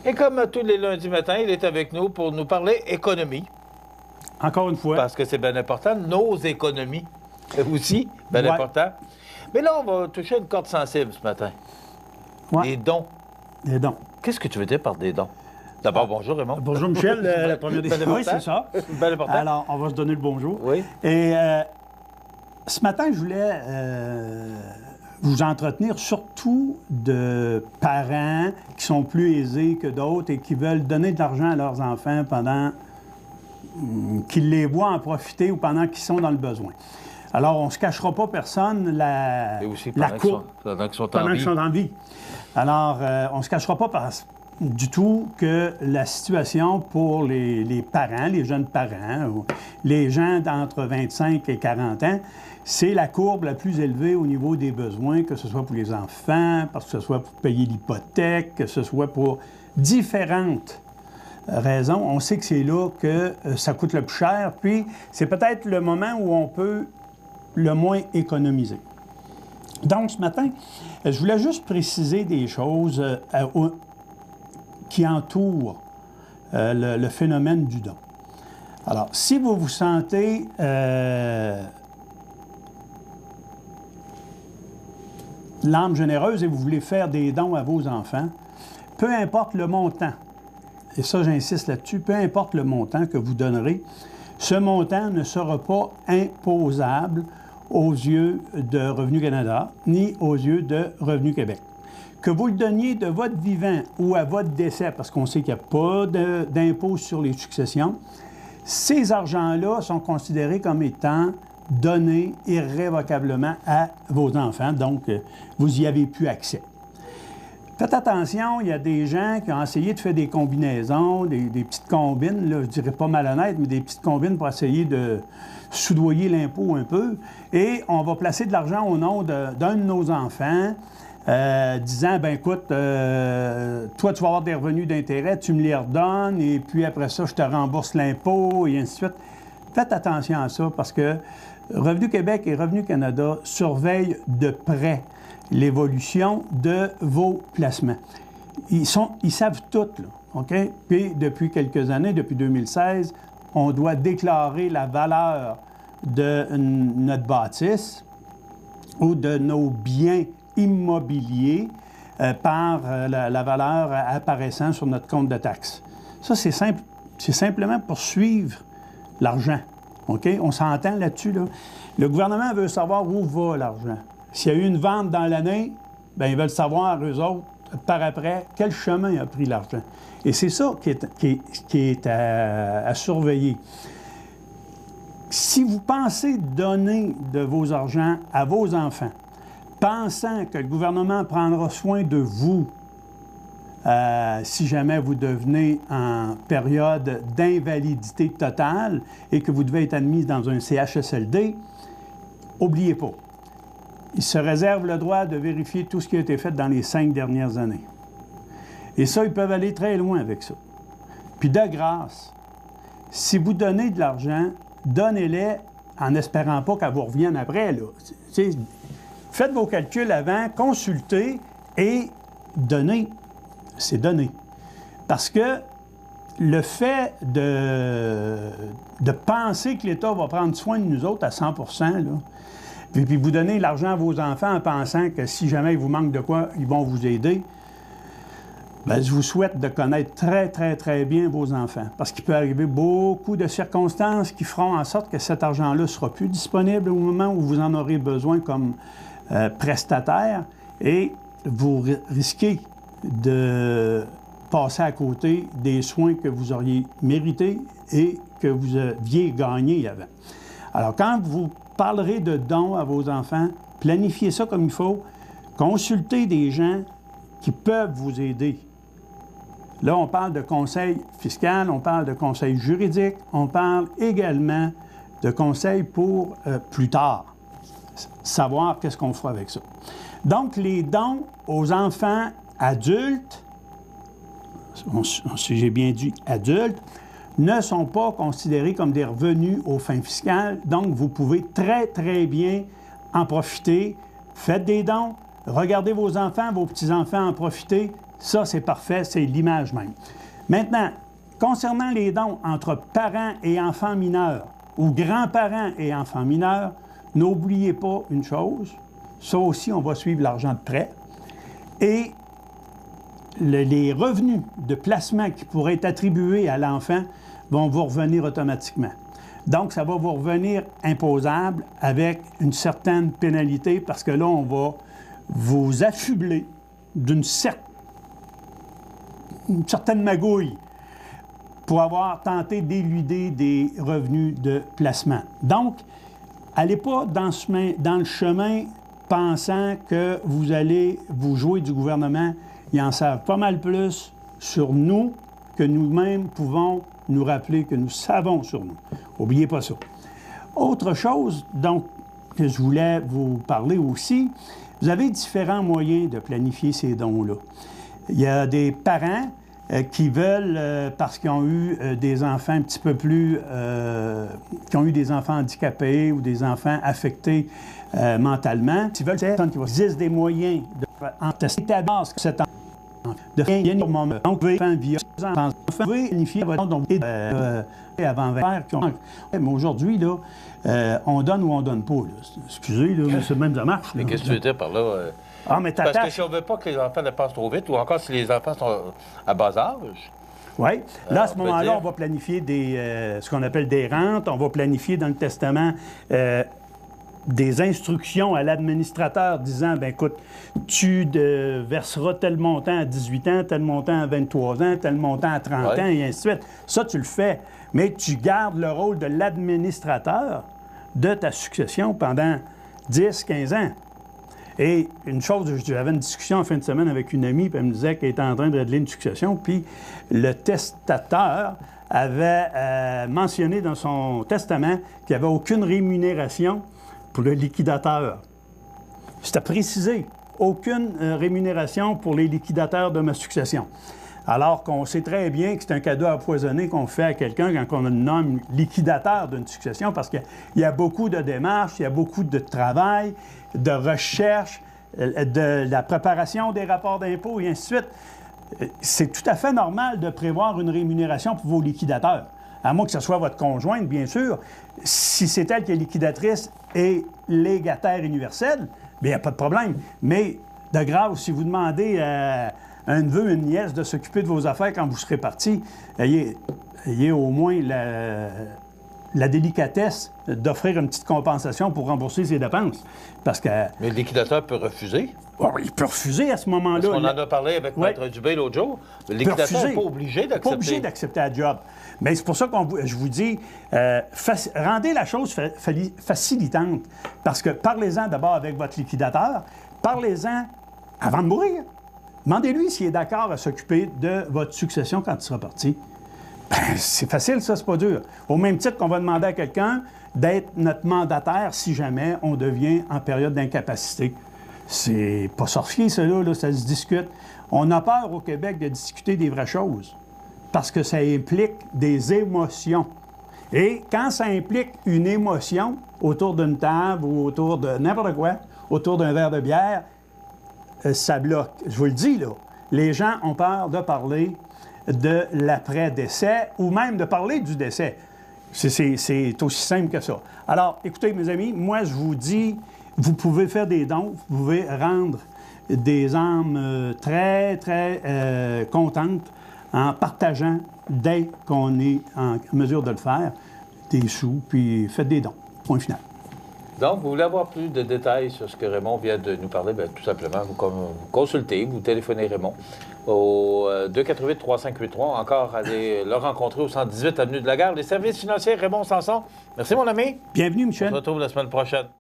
Et comme tous les lundis matins, il est avec nous pour nous parler économie. Encore une fois. Parce que c'est bien important. Nos économies aussi, bien Ouais. important. Mais là, on va toucher une corde sensible ce matin. Ouais. Les dons. Les dons. Qu'est-ce que tu veux dire par des dons? D'abord, bonjour Raymond. Bonjour Michel, la première des... Ben Oui, c'est ça. Bien important. Alors, on va se donner le bonjour. Oui. Et ce matin, je voulais vous entretenir surtout de parents qui sont plus aisés que d'autres et qui veulent donner de l'argent à leurs enfants pendant qu'ils les voient en profiter ou pendant qu'ils sont dans le besoin. Alors, on ne se cachera pas personne Et aussi la pendant courbe qu'ils sont en pendant vie. qu'ils sont en vie. Alors, on ne se cachera pas du tout que la situation pour les parents, les jeunes parents, ou les gens d'entre 25 et 40 ans, c'est la courbe la plus élevée au niveau des besoins, que ce soit pour les enfants, que ce soit pour payer l'hypothèque, que ce soit pour différentes raisons. On sait que c'est là que ça coûte le plus cher, puis c'est peut-être le moment où on peut le moins économiser. Donc, ce matin, je voulais juste préciser des choses qui entourent le phénomène du don. Alors, si vous vous sentez l'âme généreuse et vous voulez faire des dons à vos enfants, peu importe le montant, et ça j'insiste là-dessus, peu importe le montant que vous donnerez, ce montant ne sera pas imposable aux yeux de Revenu Canada, ni aux yeux de Revenu Québec. Que vous le donniez de votre vivant ou à votre décès, parce qu'on sait qu'il n'y a pas d'impôt sur les successions, ces argents-là sont considérés comme étant donnés irrévocablement à vos enfants, donc vous y avez plus accès. Faites attention, il y a des gens qui ont essayé de faire des combinaisons, des petites combines, là, je dirais pas malhonnêtes, mais des petites combines pour essayer de soudoyer l'impôt un peu. Et on va placer de l'argent au nom d'un de nos enfants, disant, ben écoute, toi, tu vas avoir des revenus d'intérêt, tu me les redonnes, et puis après ça, je te rembourse l'impôt, et ainsi de suite. Faites attention à ça, parce que Revenu Québec et Revenu Canada surveillent de près l'évolution de vos placements. Ils savent tout, là, OK? Puis, depuis quelques années, depuis 2016, on doit déclarer la valeur de notre bâtisse ou de nos biens immobiliers par la valeur apparaissant sur notre compte de taxes. Ça, c'est simple. C'est simplement pour suivre l'argent. OK? On s'entend là-dessus, là. Le gouvernement veut savoir où va l'argent. S'il y a eu une vente dans l'année, bien, ils veulent savoir, eux autres, par après, quel chemin a pris l'argent. Et c'est ça qui est à surveiller. Si vous pensez donner de vos argents à vos enfants, pensant que le gouvernement prendra soin de vous si jamais vous devenez en période d'invalidité totale et que vous devez être admis dans un CHSLD, n'oubliez pas. Ils se réservent le droit de vérifier tout ce qui a été fait dans les 5 dernières années. Et ça, ils peuvent aller très loin avec ça. Puis de grâce, si vous donnez de l'argent, donnez-les en n'espérant pas qu'elle vous revienne après, là. Faites vos calculs avant, consultez et donnez. C'est donner. Parce que le fait de penser que l'État va prendre soin de nous autres à 100 %, là, puis vous donnez l'argent à vos enfants en pensant que si jamais il vous manque de quoi, ils vont vous aider, bien, je vous souhaite de connaître très, très, très bien vos enfants. Parce qu'il peut arriver beaucoup de circonstances qui feront en sorte que cet argent-là ne sera plus disponible au moment où vous en aurez besoin comme prestataire et vous risquez de passer à côté des soins que vous auriez mérités et que vous aviez gagnés avant. Alors, quand vous parlerez de dons à vos enfants, planifiez ça comme il faut, consultez des gens qui peuvent vous aider. Là, on parle de conseil fiscal, on parle de conseil juridique, on parle également de conseil pour plus tard, savoir qu'est-ce qu'on fera avec ça. Donc, les dons aux enfants adultes, si j'ai bien dit adultes, ne sont pas considérés comme des revenus aux fins fiscales. Donc, vous pouvez très, très bien en profiter. Faites des dons, regardez vos enfants, vos petits-enfants en profiter. Ça, c'est parfait, c'est l'image même. Maintenant, concernant les dons entre parents et enfants mineurs, ou grands-parents et enfants mineurs, n'oubliez pas une chose, ça aussi, on va suivre l'argent de près, et les revenus de placement qui pourraient être attribués à l'enfant vont vous revenir automatiquement. Donc, ça va vous revenir imposable avec une certaine pénalité parce que là, on va vous affubler d'une certaine magouille pour avoir tenté d'éluder des revenus de placement. Donc, allez pas dans le chemin pensant que vous allez vous jouer du gouvernement. Ils en savent pas mal plus sur nous que nous-mêmes pouvons nous rappeler que nous savons sur nous. N'oubliez pas ça. Autre chose, donc, que je voulais vous parler aussi, vous avez différents moyens de planifier ces dons-là. Il y a des parents qui veulent, parce qu'ils ont eu des enfants un petit peu plus... qui ont eu des enfants handicapés ou des enfants affectés mentalement, ils veulent qu'il existe des moyens de tester ta base cet enfant. De faire un moment. Donc, vous pouvez planifier votre don avant 20 mais aujourd'hui, là, on donne ou on donne pas. Là. Excusez, là, mais c'est même ça marche. Mais qu'est-ce que tu veux dire par là? Mais parce que si on ne veut pas que les enfants ne passent trop vite, ou encore si les enfants sont à bas âge. Oui. Là, à ce moment-là, on va planifier ce qu'on appelle des rentes. On va planifier dans le testament des instructions à l'administrateur disant, bien écoute, tu verseras tel montant à 18 ans, tel montant à 23 ans, tel montant à 30 ans, et ainsi de suite. Ça, tu le fais. Mais tu gardes le rôle de l'administrateur de ta succession pendant 10, 15 ans. Et une chose, j'avais une discussion en fin de semaine avec une amie, puis elle me disait qu'elle était en train de régler une succession, puis le testateur avait mentionné dans son testament qu'il n'y avait aucune rémunération pour le liquidateur. C'était précisé, aucune rémunération pour les liquidateurs de ma succession. Alors qu'on sait très bien que c'est un cadeau empoisonné qu'on fait à quelqu'un quand on le nomme liquidateur d'une succession, parce qu'il y a beaucoup de démarches, il y a beaucoup de travail, de recherche, de la préparation des rapports d'impôts, et ainsi de suite. C'est tout à fait normal de prévoir une rémunération pour vos liquidateurs. À moins que ce soit votre conjointe, bien sûr. Si c'est elle qui est liquidatrice et légataire universel, bien, il n'y a pas de problème. Mais, de grâce, si vous demandez à un neveu, une nièce de s'occuper de vos affaires quand vous serez parti, ayez au moins la délicatesse d'offrir une petite compensation pour rembourser ses dépenses. Parce que... Mais le liquidateur peut refuser. Oh, il peut refuser à ce moment-là. Parce qu'on en a parlé avec Maître Dubé l'autre jour. Le liquidateur n'est pas obligé d'accepter. Pas obligé d'accepter la job. Mais c'est pour ça que je vous dis, rendez la chose facilitante. Parce que parlez-en d'abord avec votre liquidateur. Parlez-en avant de mourir. Demandez-lui s'il est d'accord à s'occuper de votre succession quand il sera parti. C'est facile, ça, c'est pas dur. Au même titre qu'on va demander à quelqu'un d'être notre mandataire si jamais on devient en période d'incapacité. C'est pas sorcier, ça, là, ça se discute. On a peur au Québec de discuter des vraies choses parce que ça implique des émotions. Et quand ça implique une émotion autour d'une table ou autour de n'importe quoi, autour d'un verre de bière, ça bloque. Je vous le dis, là, les gens ont peur de parler de l'après-décès ou même de parler du décès. C'est aussi simple que ça. Alors, écoutez, mes amis, moi, je vous dis, vous pouvez faire des dons, vous pouvez rendre des âmes très, très contentes en partageant, dès qu'on est en mesure de le faire, des sous, puis faites des dons. Point final. Donc, vous voulez avoir plus de détails sur ce que Raymond vient de nous parler, bien, tout simplement, vous consultez, vous téléphonez Raymond au 248-3583. Encore, allez le rencontrer au 118 Avenue de la Gare. Les services financiers, Raymond Sanson. Merci, mon ami. Bienvenue, Michel. On se retrouve la semaine prochaine.